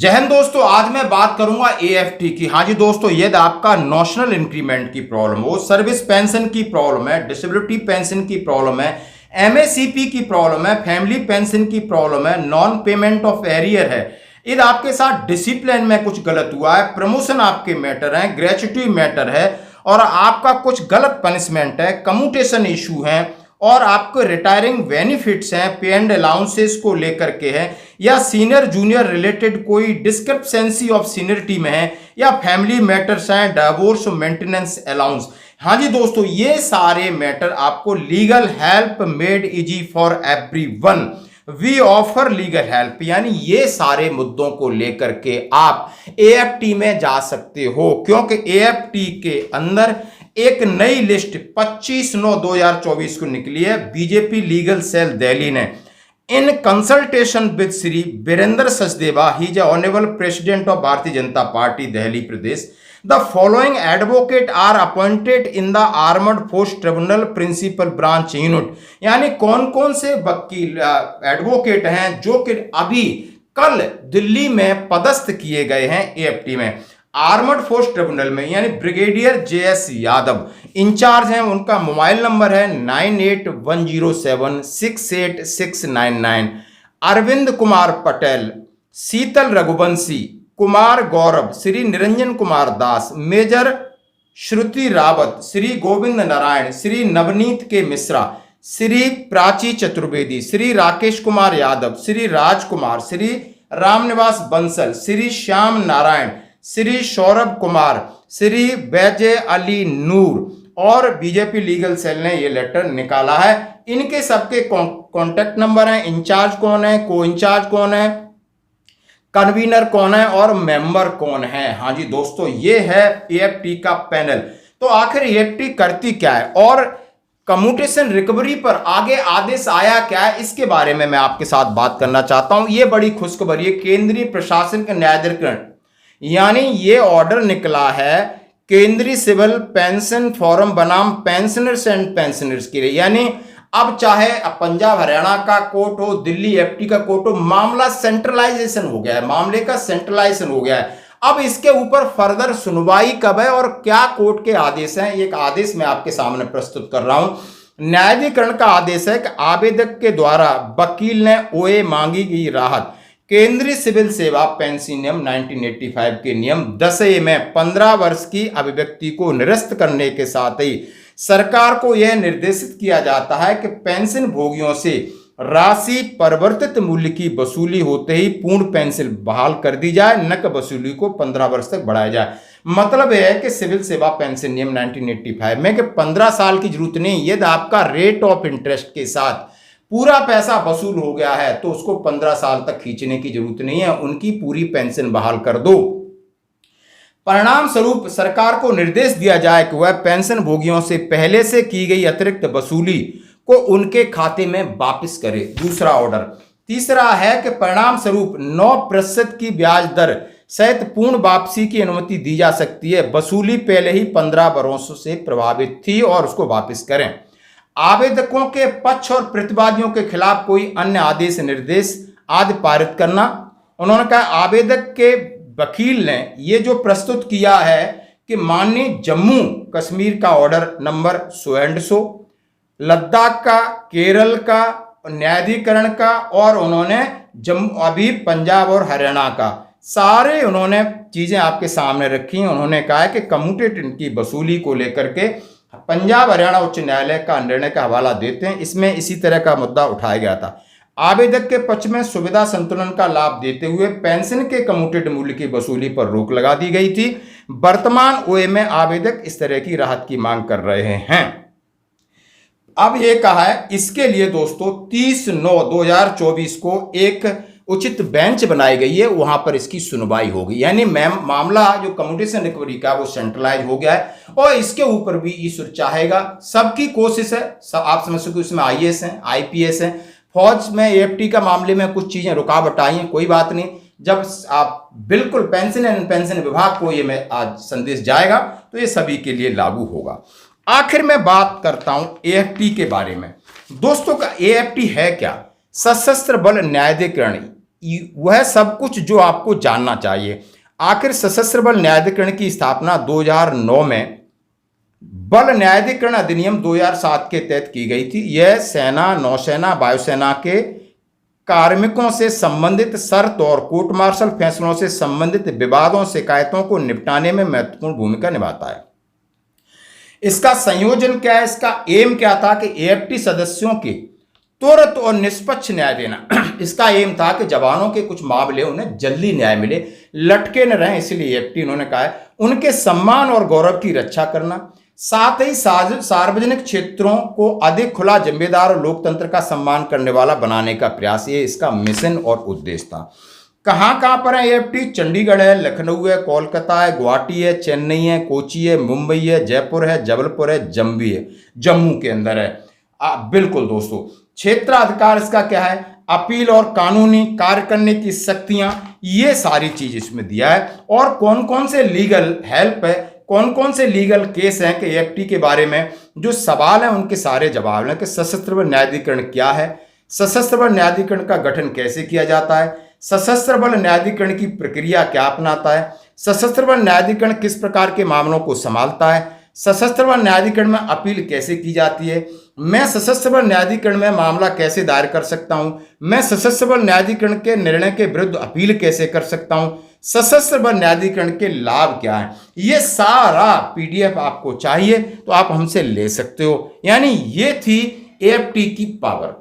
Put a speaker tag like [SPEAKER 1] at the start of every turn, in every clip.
[SPEAKER 1] जय हिंद दोस्तों, आज मैं बात करूंगा एएफटी की। हाँ जी दोस्तों, यदि आपका नेशनल इंक्रीमेंट की प्रॉब्लम हो, सर्विस पेंशन की प्रॉब्लम है, डिसेबिलिटी पेंशन की प्रॉब्लम है, एमएसीपी की प्रॉब्लम है, फैमिली पेंशन की प्रॉब्लम है, नॉन पेमेंट ऑफ एरियर है, यदि आपके साथ डिसिप्लिन में कुछ गलत हुआ है, प्रमोशन आपके मैटर है, ग्रेच्युटी मैटर है और आपका कुछ गलत पनिशमेंट है, कम्यूटेशन इशू है और आपको रिटायरिंग बेनिफिट्स हैं, पे एंड अलाउंसेस को लेकर के है, या सीनियर जूनियर रिलेटेड कोई डिस्क्रिपेंसी ऑफ सीनियरिटी में है, या फैमिली मैटर्स हैं, डिवोर्स मेंटेनेंस अलाउंस। हाँ जी दोस्तों, ये सारे मैटर आपको legal help made easy for everyone, we offer legal help, यानी ये सारे मुद्दों को लेकर के आप एएफटी में जा सकते हो, क्योंकि एएफटी के अंदर एक नई लिस्ट 25/9/2024 को निकली है बीजेपी लीगल सेल दिल्ली ने। In consultation with Shri Virendra Sachdeva, he is honourable president of Bharatiya Janata Party Delhi Pradesh, the following advocate are appointed in the armoured force tribunal principal branch unit, यानी कौन कौन से वकील एडवोकेट हैं जो कि अभी कल दिल्ली में पदस्थ किए गए हैं एएफटी में। आर्मर्ड फोर्स ट्रिब्यूनल में यानी ब्रिगेडियर जेएस यादव इंचार्ज हैं, उनका मोबाइल नंबर है 9810768699। अरविंद कुमार पटेल, शीतल रघुवंशी, कुमार गौरव, श्री निरंजन कुमार दास, मेजर श्रुति रावत, श्री गोविंद नारायण, श्री नवनीत के मिश्रा, श्री प्राची चतुर्वेदी, श्री राकेश कुमार यादव, श्री राजकुमार, श्री रामनिवास बंसल, श्री श्याम नारायण, श्री सौरभ कुमार, श्री बैजे अली नूर और बीजेपी लीगल सेल ने ये लेटर निकाला है। इनके सबके कॉन्टेक्ट नंबर हैं, इंचार्ज कौन है, को इंचार्ज कौन है, कन्वीनर कौन है और मेंबर कौन है। हाँ जी दोस्तों, ये है एएफटी का पैनल। तो आखिर एएफटी करती क्या है और कम्यूटेशन रिकवरी पर आगे आदेश आया क्या है, इसके बारे में मैं आपके साथ बात करना चाहता हूं। ये बड़ी खुशखबरी है, केंद्रीय प्रशासन के न्यायाधिकरण यानी ये ऑर्डर निकला है केंद्रीय सिविल पेंशन फोरम बनाम पेंशनर्स एंड पेंशनर्स के लिए, यानी अब चाहे पंजाब हरियाणा का कोर्ट हो, दिल्ली एफटी का कोर्ट हो, मामला सेंट्रलाइजेशन हो गया है, मामले का सेंट्रलाइजेशन हो गया है। अब इसके ऊपर फर्दर सुनवाई कब है और क्या कोर्ट के आदेश हैं, एक आदेश मैं आपके सामने प्रस्तुत कर रहा हूं। न्यायाधिकरण का आदेश है कि आवेदक के द्वारा वकील ने ओए मांगी गई राहत केंद्रीय सिविल सेवा पेंशन नियम 1985 के नियम 10A में 15 वर्ष की अभिव्यक्ति को निरस्त करने के साथ ही सरकार को यह निर्देशित किया जाता है कि पेंशन भोगियों से राशि परिवर्तित मूल्य की वसूली होते ही पूर्ण पेंशन बहाल कर दी जाए, न कि वसूली को 15 वर्ष तक बढ़ाया जाए। मतलब यह है कि सिविल सेवा पेंशन नियम 1985 में कि 15 साल की जरूरत नहीं, यदि आपका रेट ऑफ इंटरेस्ट के साथ पूरा पैसा वसूल हो गया है तो उसको 15 साल तक खींचने की जरूरत नहीं है, उनकी पूरी पेंशन बहाल कर दो। परिणाम स्वरूप सरकार को निर्देश दिया जाए कि वह पेंशन भोगियों से पहले से की गई अतिरिक्त वसूली को उनके खाते में वापस करे। दूसरा ऑर्डर। तीसरा है कि परिणाम स्वरूप 9% की ब्याज दर सहित पूर्ण वापसी की अनुमति दी जा सकती है। वसूली पहले ही 15 वर्षों से प्रभावित थी और उसको वापस करें। आवेदकों के पक्ष और प्रतिवादियों के खिलाफ कोई अन्य आदेश निर्देश आदि पारित करना। उन्होंने कहा आवेदक के वकील ने ये जो प्रस्तुत किया है कि माननीय जम्मू कश्मीर का ऑर्डर नंबर 100, लद्दाख का, केरल का, न्यायाधिकरण का और उन्होंने जम्मू अभी पंजाब और हरियाणा का, सारे उन्होंने चीजें आपके सामने रखी। उन्होंने कहा है कि कम्यूटेड की वसूली को लेकर के पंजाब हरियाणा उच्च न्यायालय का निर्णय का हवाला देते हैं। इसमें इसी तरह का मुद्दा उठाया गया था। आवेदक के पक्ष में सुविधा संतुलन का लाभ देते हुए पेंशन के कम्यूटेड मूल्य की वसूली पर रोक लगा दी गई थी। वर्तमान ओए में आवेदक इस तरह की राहत की मांग कर रहे हैं। अब यह कहा है इसके लिए दोस्तों 30/9/2024 को एक उचित बेंच बनाई गई है, वहां पर इसकी सुनवाई होगी। यानी मामला जो कम्यूटेशन रिकवरी का वो सेंट्रलाइज हो गया है और इसके ऊपर भी ईश्वर चाहेगा। सबकी कोशिश है, आप समझ सकते उसमें आईएएस हैं, आईपीएस हैं, फौज में एएफटी का मामले में कुछ चीजें रुकावट आई हैं, कोई बात नहीं। जब आप बिल्कुल पेंशन एंड पेंशन विभाग को ये मैं आज संदेश जाएगा तो ये सभी के लिए लागू होगा। आखिर में बात करता हूं एएफटी के बारे में। दोस्तों का एएफटी है क्या? सशस्त्र बल न्यायाधिकरण, वह सब कुछ जो आपको जानना चाहिए। आखिर सशस्त्र बल न्यायाधिकरण की स्थापना 2009 में बल न्यायाधिकरण अधिनियम 2007 के तहत की गई थी। यह सेना, नौसेना, वायुसेना के कार्मिकों से संबंधित शर्त और कोर्ट मार्शल फैसलों से संबंधित विवादों, शिकायतों को निपटाने में महत्वपूर्ण भूमिका निभाता है। इसका संयोजन क्या है, इसका एम क्या था कि एएफटी सदस्यों के त्वरित और निष्पक्ष न्याय देना। इसका एम था कि जवानों के कुछ मामले उन्हें जल्दी न्याय मिले, लटके न रहें, इसलिए एएफटी उन्होंने कहा है उनके सम्मान और गौरव की रक्षा करना, साथ ही सार्वजनिक क्षेत्रों को अधिक खुला, जिम्मेदार और लोकतंत्र का सम्मान करने वाला बनाने का प्रयास, ये इसका मिशन और उद्देश्य था। कहाँ कहाँ पर है एएफटी? चंडीगढ़ है, लखनऊ है, कोलकाता है, गुवाहाटी है, चेन्नई है, कोची है, मुंबई है, जयपुर है, जबलपुर है, जम्बी है, जम्मू के अंदर है। बिल्कुल दोस्तों, क्षेत्राधिकार इसका क्या है? अपील और कानूनी कार्य करने की शक्तियां, ये सारी चीज इसमें दिया है। और कौन कौन से लीगल हेल्प है, कौन कौन से लीगल केस हैं कि एएफटी के बारे में जो सवाल हैं उनके सारे जवाब हैं कि सशस्त्र बल न्यायाधिकरण क्या है, सशस्त्र बल न्यायाधिकरण का गठन कैसे किया जाता है, सशस्त्र बल न्यायाधिकरण की प्रक्रिया क्या अपनाता है, सशस्त्र बल न्यायाधिकरण किस प्रकार के मामलों को संभालता है, सशस्त्र बल न्यायाधिकरण में अपील कैसे की जाती है, मैं सशस्त्र बल न्यायाधिकरण में मामला कैसे दायर कर सकता हूं, मैं सशस्त्र बल न्यायाधिकरण के निर्णय के विरुद्ध अपील कैसे कर सकता हूं, सशस्त्र बल न्यायाधिकरण के लाभ क्या है, ये सारा पीडीएफ आपको चाहिए तो आप हमसे ले सकते हो। यानी ये थी एएफटी की पावर।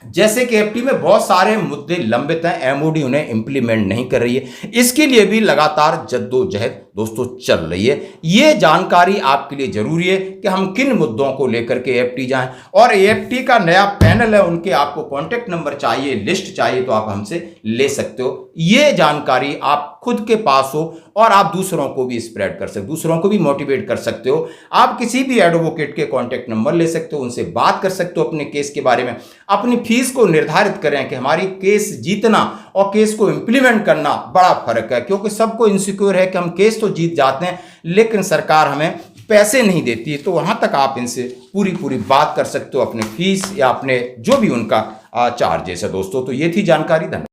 [SPEAKER 1] जैसे कि एएफटी में बहुत सारे मुद्दे लंबित हैं, एमओडी उन्हें इंप्लीमेंट नहीं कर रही है, इसके लिए भी लगातार जद्दोजहद दोस्तों चल रही है। ये जानकारी आपके लिए जरूरी है कि हम किन मुद्दों को लेकर के एएफटी जाएं। और एएफटी का नया पैनल है, उनके आपको कॉन्टेक्ट नंबर चाहिए, लिस्ट चाहिए तो आप हमसे ले सकते हो। ये जानकारी आप खुद के पास हो और आप दूसरों को भी स्प्रेड कर सकते हो, दूसरों को भी मोटिवेट कर सकते हो। आप किसी भी एडवोकेट के कॉन्टेक्ट नंबर ले सकते हो, उनसे बात कर सकते हो अपने केस के बारे में। अपनी फीस को निर्धारित करें कि हमारी केस जीतना और केस को इंप्लीमेंट करना बड़ा फर्क है, क्योंकि सबको इनसिक्योर है कि हम केस तो जीत जाते हैं लेकिन सरकार हमें पैसे नहीं देती है। तो वहां तक आप इनसे पूरी बात कर सकते हो, अपने फीस या अपने जो भी उनका चार्जेस है दोस्तों। तो ये थी जानकारी। धन्यवाद।